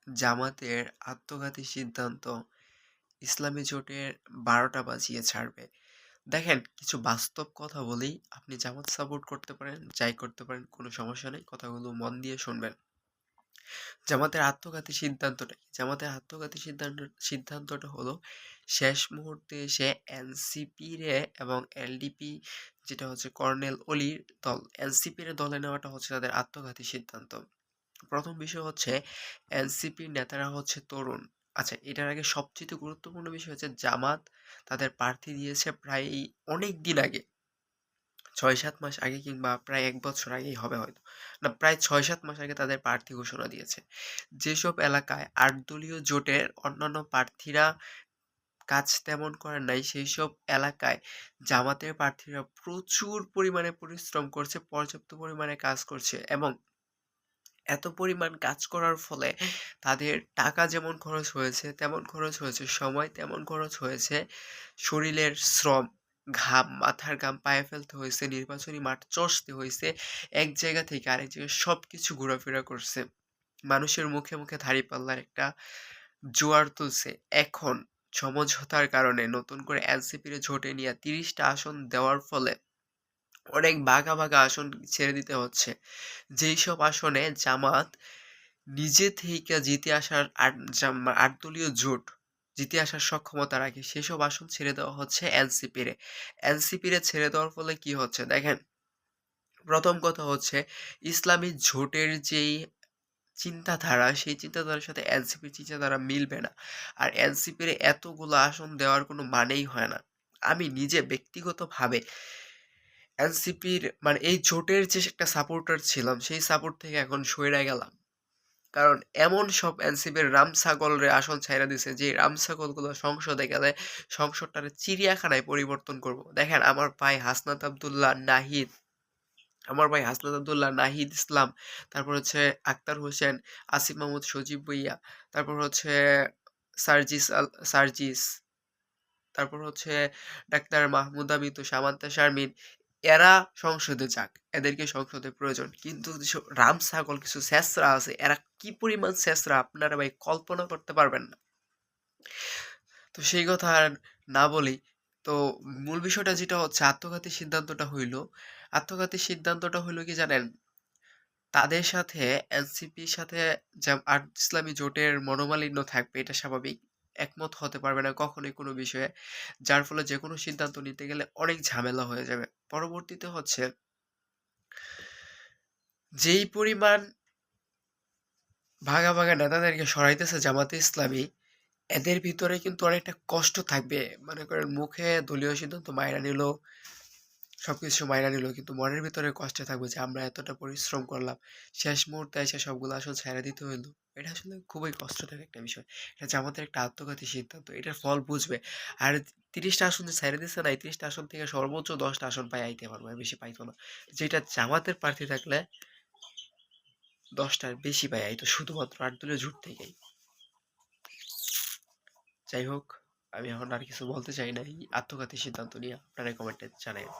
জামাতের আত্মঘাতী সিদ্ধান্ত ইসলামী জোটের ১২টা বাজিয়ে ছাড়বে। দেখেন কিছু বাস্তব কথা বলি, আপনি জামাত সাপোর্ট করতে পারেন, যাই করতে পারেন কোনো সমস্যা নেই। কথাগুলো মন দিয়ে শুনবেন। জামাতের আত্মঘাতী সিদ্ধান্তটা কি? জামাতের আত্মঘাতী সিদ্ধান্তটা হলো শেষ মুহূর্তে এসে এনসিপি রে এবং এলডিপি যেটা হচ্ছে কর্নেল অলির দল, এনসিপি রে দলে নেওয়াটা হচ্ছে তাদের আত্মঘাতী সিদ্ধান্ত। প্রথম বিষয় হচ্ছে এনসিপির নেতারা হচ্ছে তরুণ। আচ্ছা, এটার আগে সবচেয়ে গুরুত্বপূর্ণ বিষয় হচ্ছে জামাত তাদের প্রার্থী দিয়েছে প্রায় অনেক দিন আগে, ৬-৭ মাস আগে কিংবা প্রায় ১ বছর আগেই হবে হয়তো। না, প্রায় ৬-৭ মাস আগে তাদের প্রার্থী ঘোষণা দিয়েছে। যেসব এলাকায় ৮ দলীয় জোটের অন্যান্য প্রার্থীরা কাজ তেমন করেন নাই, সেইসব এলাকায় জামাতের প্রার্থীরা প্রচুর পরিমাণে পরিশ্রম করছে, পর্যাপ্ত পরিমাণে কাজ করছে এবং এত পরিমাণ কাজ করার ফলে তাদের টাকা যেমন খরচ হয়েছে, তেমন খরচ হয়েছে সময়, তেমন খরচ হয়েছে শরীরের শ্রম, ঘাম, মাথার ঘাম পায়ে ফেলতে হয়েছে, নির্বাচনী মাঠ চষতে হয়েছে, এক জায়গা থেকে আরেক জায়গায় সবকিছু ঘোরাফেরা করছে। মানুষের মুখে, মুখে দাঁড়িপাল্লার একটা জোয়ার তুলছে। এখন সমঝোতার কারণে নতুন করে এনসিপির জোটে নিয়ে ৩০ টা আসন দেওয়ার ফলে অনেক বাঘা, বাঘা আসন ছেড়ে দিতে হচ্ছে। যেইসব আসনে জামাত নিজে থেইকা জিতে আসার ৮ দলীয় জোট জিতে আসার সক্ষমতা রাখে, সেসব আসন ছেড়ে দেওয়া হচ্ছে এনসিপি রে। এনসিপি রে ছেড়ে দেওয়ার ফলে কি হচ্ছে দেখেন, প্রথম কথা হচ্ছে ইসলামী জোটের যেই চিন্তাধারা, সেই চিন্তাধারার সাথে এনসিপির চিন্তাধারা মিলবে না। আর এনসিপির এতগুলো আসন দেওয়ার কোনো মানেই হয় না। আমি নিজে ব্যক্তিগতভাবে এনসিপির মানে এই জোটের যে একটা সাপোর্টার ছিলাম, সেই সাপোর্ট থেকে এখন সইরা গেলাম। কারণ এমন সব এনসিপির রামছাগলরে আসন ছাইড়া দিছে, যে রামছাগলগুলো সংসদে গেলে সংসদটারে চিড়িয়াখানায় পরিবর্তন করব। দেখেন আমার ভাই হাসনাত আব্দুল্লাহ, নাহিদ ইসলাম, তারপর হচ্ছে আক্তার হোসেন, আসিফ মাহমুদ সজীব ভুঁইয়া, তারপর হচ্ছে সার্জিস, তারপর হচ্ছে ডাক্তার মাহমুদা মিতু, সামান্তা শারমিন, এরা সংসদে যাক, এদেরকে সংসদে প্রয়োজন। কিন্তু যেসব রাম ছাগল কিছু ছেঁচড়া আছে, এরা কি পরিমাণ ছেঁচড়া আপনারা ভাই কল্পনা করতে পারবেন না। তো সেই কথা আর না বলি। তো মূল বিষয়টা যেটা হচ্ছে আত্মঘাতী সিদ্ধান্তটা হইলো কি জানেন? তাদের সাথে এনসিপির সাথে আর ইসলামী জোটের মনোমালিন্য থাকবে, এটা স্বাভাবিক। একমত হতে পারবে না কখনোই কোনো বিষয়ে। যার ফলে যেকোনো সিদ্ধান্ত নিতে গেলে অনেক ঝামেলা হয়ে যাবে। পরবর্তীতে হচ্ছে যেই পরিমাণ ভাগা, ভাগা নেতাদেরকে সরাইতেছে জামাতে ইসলামী, এদের ভিতরে কিন্তু অনেকটা কষ্ট থাকবে। মনে করেন মুখে দলীয় সিদ্ধান্ত মাইনা নিল, সবকিছু মাইনা নিল, কিন্তু মনের ভিতরে কষ্টে থাকবে যে আমরা এতটা পরিশ্রম করলাম, শেষ মুহূর্তে এসে সবগুলো আসলে ছেড়ে দিতে হইলো। এটা আসলে খুবই কষ্টদায়ক একটা বিষয়। এটা যে আমাদের একটা আত্মঘাতী সিদ্ধান্ত, এটার ফল বুঝবে। আর ৩০টা আসন যে ছেড়ে দিচ্ছে না, এই ৩০টা আসন থেকে সর্বোচ্চ ১০টা আসন পাই আইতে পারবো, আর বেশি পাইতো না। যেটা জামাতের প্রার্থী থাকলে ১০টার বেশি পাই আইতো শুধুমাত্র ৮ দলীয় জোট থেকেই। যাই হোক, আমি এখন আর কিছু বলতে চাই না এই আত্মঘাতী সিদ্ধান্ত নিয়ে। আপনারা কমেন্টে জানাবেন।